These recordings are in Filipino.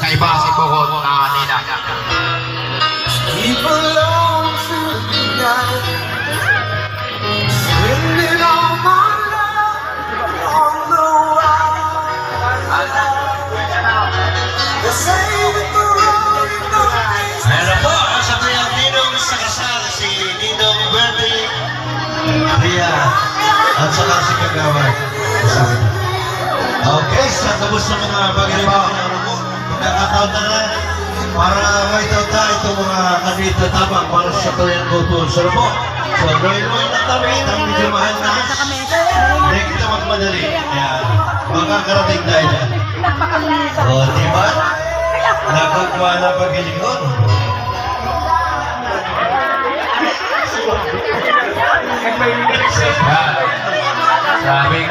iba si Bukod na Nina. Keep alone through the night, spending all my love on the wild. They say that the road is no place. Meron po, sabi ang Ninong sa kasal, si Ninong Bertie Ria at saka si Kagawad. Okay, sa tapos ng mga pag-iba pagkakataon na rin para may tauta itong mga kanita tabang para sa tuyang gutol. So po, so roy-roy na kami, ang medyo mahal na hindi kita magmadali. Ayan, makakarating tayo dyan. O, diba? Nakagwa na pag-ilingon. Sabing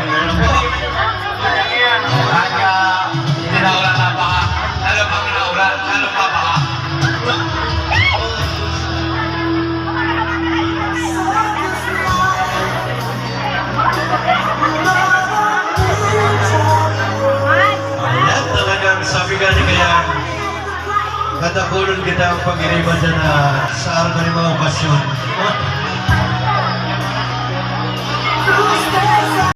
hanya hindi na ulan na baka. Lalo pang naulan, lalo pa baka. Ayan, talagang sabi ka niya kaya katakulon kita ang pag-iriban dyan sa araw ng mga okasyon.